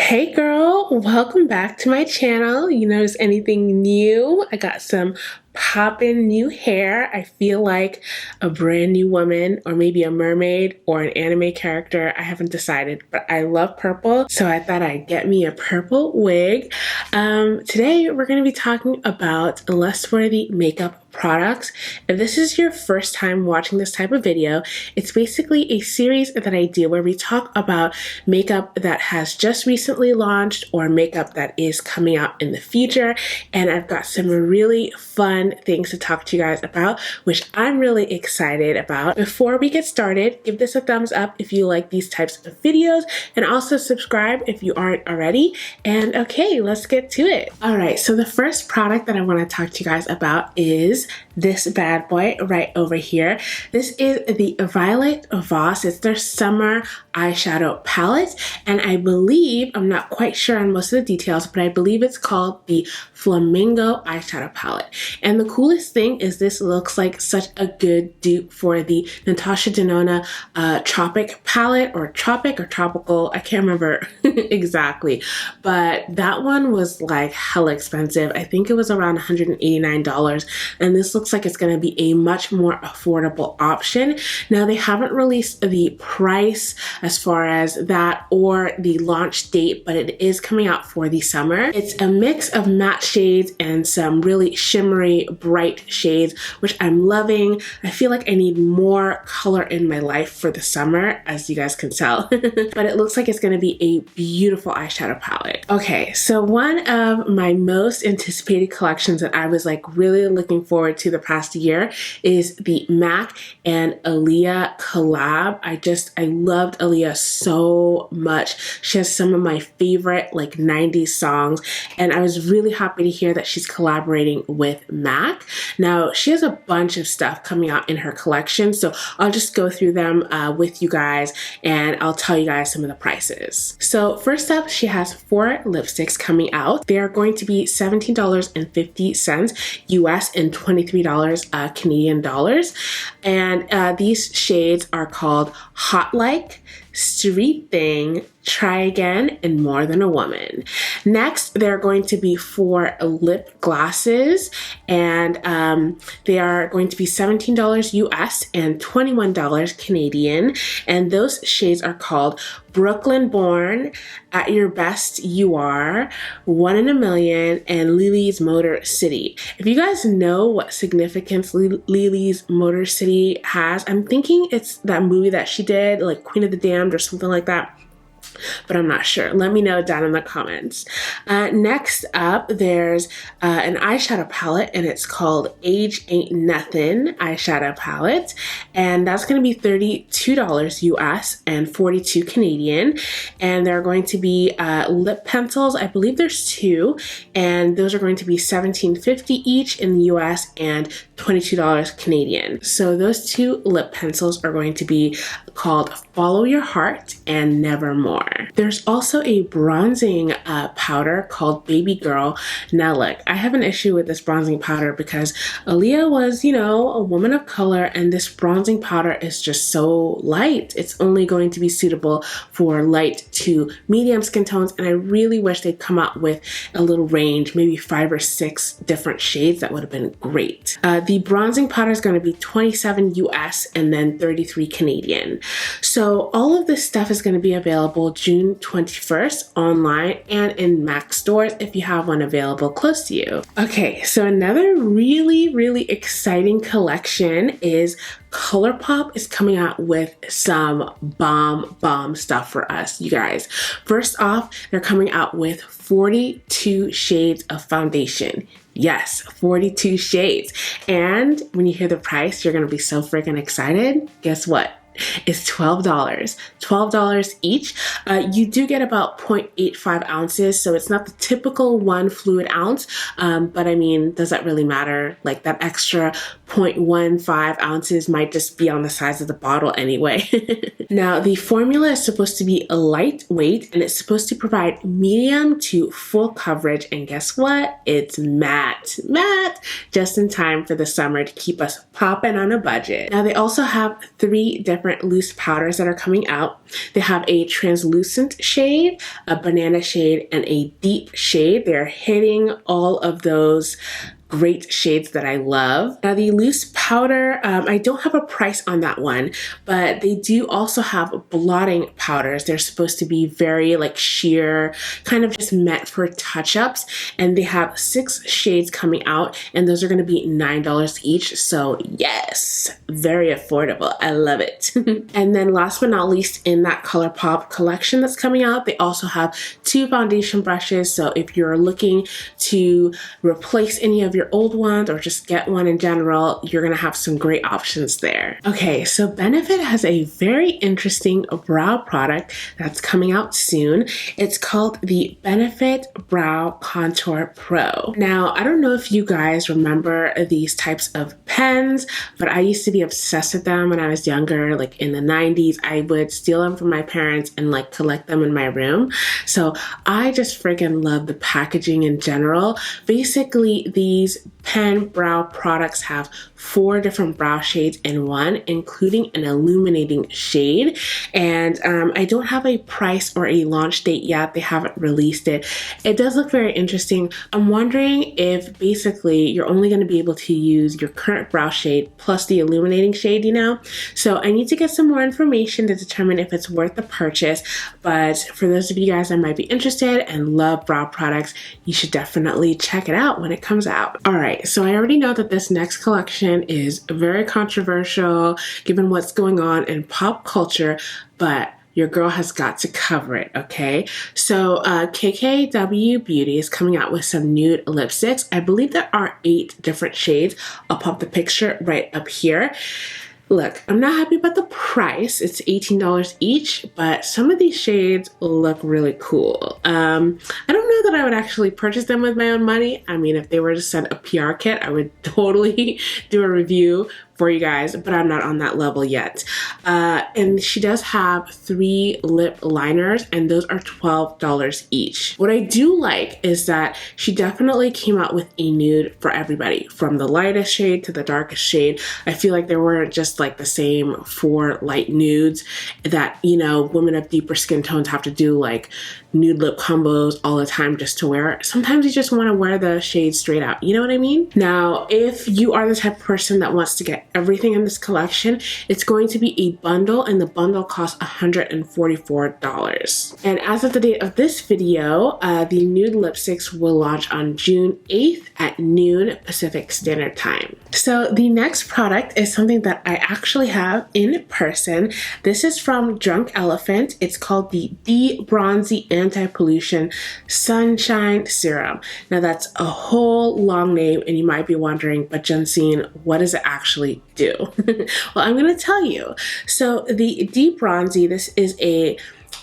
Hey girl, welcome back to my channel. You notice anything new? I got some poppin' new hair. I feel like a brand new woman, or maybe a mermaid or an anime character. I haven't decided, but I love purple, so I thought I'd get me a purple wig. Today we're going to be talking about Lustworthy Makeup Products. If this is your first time watching this type of video, it's basically a series that I do where we talk about makeup that has just recently launched or makeup that is coming out in the future. And I've got some really fun things to talk to you guys about, which I'm really excited about. Before we get started, give this a thumbs up if you like these types of videos, and also subscribe if you aren't already. And okay, let's get to it. All right, so the first product that I want to talk to you guys about is this bad boy right over here. This is the Violet Voss. It's their summer eyeshadow palette, and I believe, I'm not quite sure on most of the details, but I believe it's called the Flamingo eyeshadow palette. And the coolest thing is this looks like such a good dupe for the Natasha Denona Tropic palette, or Tropic or Tropical, I can't remember exactly, but that one was like hella expensive. I think it was around $189, and this looks like it's going to be a much more affordable option. Now, they haven't released the price as far as that or the launch date, but it is coming out for the summer. It's a mix of matte shades and some really shimmery, bright shades, which I'm loving. I feel like I need more color in my life for the summer, as you guys can tell. But it looks like it's going to be a beautiful eyeshadow palette. Okay, so one of my most anticipated collections that I was like really looking forward to the past year is the MAC and Aaliyah collab. I loved Aaliyah so much. She has some of my favorite like 90s songs, and I was really happy to hear that she's collaborating with MAC. Now, she has a bunch of stuff coming out in her collection, so I'll just go through them with you guys, and I'll tell you guys some of the prices. So first up, she has 4 lipsticks coming out. They are going to be $17.50 US and $23 Canadian dollars. And these shades are called Hot Like, Street Thing, Try Again, and More Than a Woman. Next, there are going to be 4 lip glosses, and they are going to be $17 US and $21 Canadian. And those shades are called Brooklyn Born, At Your Best You Are, One in a Million, and Lily's Motor City. If you guys know what significance Lily's Motor City has, I'm thinking it's that movie that she did, like Queen of the Damned or something like that, but I'm not sure. Let me know down in the comments. Next up, there's an eyeshadow palette, and it's called Age Ain't Nothing eyeshadow palette, and that's going to be $32 US and $42 Canadian. And there are going to be lip pencils. I believe there's 2, and those are going to be $17.50 each in the US and $22 Canadian. So those 2 lip pencils are going to be called Follow Your Heart and Nevermore. There's also a bronzing powder called Baby Girl. Now look, I have an issue with this bronzing powder because Aaliyah was, you know, a woman of color, and this bronzing powder is just so light. It's only going to be suitable for light to medium skin tones, and I really wish they'd come out with a little range, maybe 5 or 6 different shades. That would have been great. The bronzing powder is going to be $27 US and then $33 Canadian. So all of this stuff is going to be available June 21st online and in MAC stores if you have one available close to you. Okay, so another really exciting collection is Colourpop is coming out with some bomb stuff for us, you guys. First off, they're coming out with 42 shades of foundation. Yes, 42 shades. And when you hear the price, you're gonna be so freaking excited. Guess what? It's $12 each. You do get about 0.85 ounces, so it's not the typical 1 fluid ounce, but I mean, does that really matter? Like, that extra 0.15 ounces might just be on the size of the bottle anyway. Now, the formula is supposed to be lightweight, and it's supposed to provide medium to full coverage, and guess what? It's matte, just in time for the summer to keep us popping on a budget. Now, they also have 3 different different loose powders that are coming out. They have a translucent shade, a banana shade, and a deep shade. They're hitting all of those great shades that I love. Now the loose powder, I don't have a price on that one, but they do also have blotting powders. They're supposed to be very like sheer, kind of just meant for touch-ups, and they have 6 shades coming out, and those are going to be $9 each. So yes, very affordable. I love it. And then last but not least, in that Colourpop collection that's coming out, they also have 2 foundation brushes. So if you're looking to replace any of your old ones or just get one in general, you're gonna have some great options there. Okay, so Benefit has a very interesting brow product that's coming out soon. It's called the Benefit Brow Contour Pro. Now, I don't know if you guys remember these types of pens, but I used to be obsessed with them when I was younger, like in the 90s. I would steal them from my parents and like collect them in my room. So I just friggin' love the packaging in general. Basically, these pen brow products have 4 different brow shades in one, including an illuminating shade. And I don't have a price or a launch date yet. They haven't released it. It does look very interesting. I'm wondering if basically you're only going to be able to use your current brow shade plus the illuminating shade, you know? So I need to get some more information to determine if it's worth the purchase. But for those of you guys that might be interested and love brow products, you should definitely check it out when it comes out. All right, so I already know that this next collection is very controversial given what's going on in pop culture, but your girl has got to cover it, okay? So KKW Beauty is coming out with some nude lipsticks. I believe there are 8 different shades. I'll pop the picture right up here. Look, I'm not happy about the price. It's $18 each, but some of these shades look really cool. I don't know that I would actually purchase them with my own money. I mean, if they were to send a PR kit, I would totally do a review for you guys, but I'm not on that level yet. And she does have 3 lip liners, and those are $12 each. What I do like is that she definitely came out with a nude for everybody, from the lightest shade to the darkest shade. I feel like there weren't just like the same 4 light nudes that, you know, women of deeper skin tones have to do like nude lip combos all the time just to wear. Sometimes you just want to wear the shade straight out. You know what I mean? Now, if you are the type of person that wants to get everything in this collection, it's going to be a bundle, and the bundle costs $144. And as of the date of this video, the nude lipsticks will launch on June 8th at noon Pacific Standard Time. So the next product is something that I actually have in person. This is from Drunk Elephant. It's called the De-Bronzy Anti-Pollution Sunshine Serum. Now that's a whole long name, and you might be wondering, but Jensine, what does it actually do? Well, I'm going to tell you. So the De-Bronzy, this is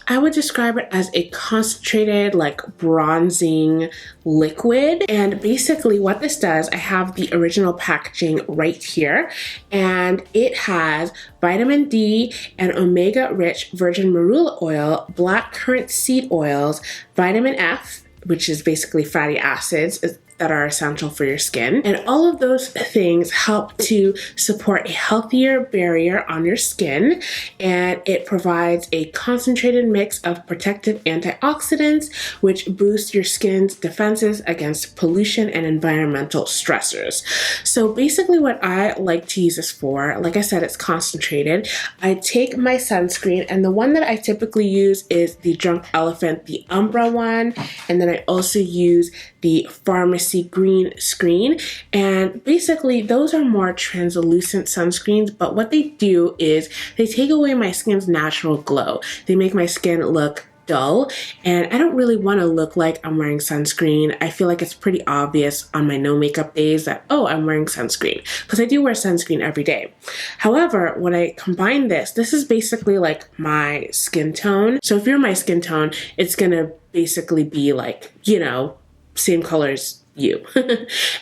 I would describe it as a concentrated like bronzing liquid. And basically what this does, I have the original packaging right here, and it has vitamin D and omega rich virgin marula oil, black currant seed oils, vitamin F, which is basically fatty acids that are essential for your skin. And all of those things help to support a healthier barrier on your skin. And it provides a concentrated mix of protective antioxidants, which boost your skin's defenses against pollution and environmental stressors. So basically what I like to use this for, like I said, it's concentrated. I take my sunscreen, and the one that I typically use is the Drunk Elephant, the Umbra one. And then I also use the Pharmacy Green Screen, and basically those are more translucent sunscreens, but what they do is they take away my skin's natural glow. They make my skin look dull, and I don't really want to look like I'm wearing sunscreen. I feel like it's pretty obvious on my no makeup days that, oh, I'm wearing sunscreen, because I do wear sunscreen every day. However, when I combine this is basically like my skin tone. So if you're my skin tone, it's gonna basically be like, you know, same color as you.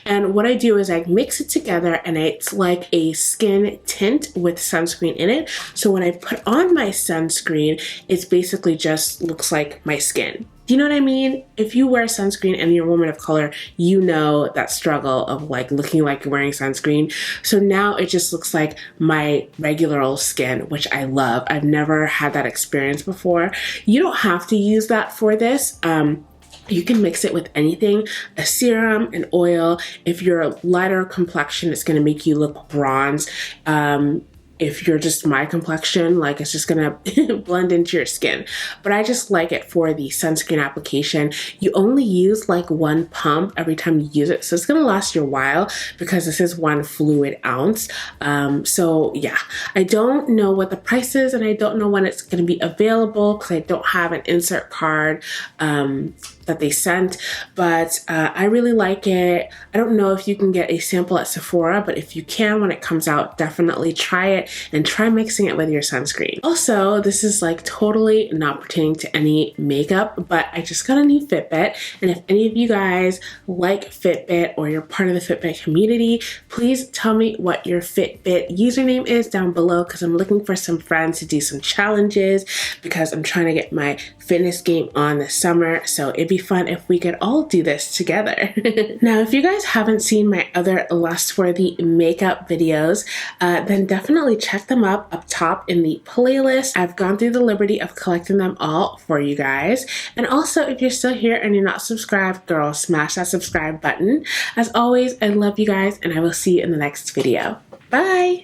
And what I do is I mix it together, and it's like a skin tint with sunscreen in it. So when I put on my sunscreen, it's basically just looks like my skin. Do you know what I mean? If you wear sunscreen and you're a woman of color, you know that struggle of like looking like you're wearing sunscreen. So now it just looks like my regular old skin, which I love. I've never had that experience before. You don't have to use that for this. You can mix it with anything, a serum, an oil. If you're a lighter complexion, it's gonna make you look bronze. If you're just my complexion, like it's just gonna blend into your skin. But I just like it for the sunscreen application. You only use like one pump every time you use it. So it's gonna last you a while because this is 1 fluid ounce. So yeah, I don't know what the price is and I don't know when it's gonna be available because I don't have an insert card that they sent, but I really like it. I don't know if you can get a sample at Sephora, but if you can, when it comes out, definitely try it and try mixing it with your sunscreen. Also, this is like totally not pertaining to any makeup, but I just got a new Fitbit, and if any of you guys like Fitbit or you're part of the Fitbit community, please tell me what your Fitbit username is down below because I'm looking for some friends to do some challenges because I'm trying to get my fitness game on this summer, so it'd be fun if we could all do this together. Now, if you guys haven't seen my other Lustworthy makeup videos, then definitely check them up top in the playlist. I've gone through the liberty of collecting them all for you guys. And also, if you're still here and you're not subscribed, girl, smash that subscribe button. As always, I love you guys and I will see you in the next video. Bye!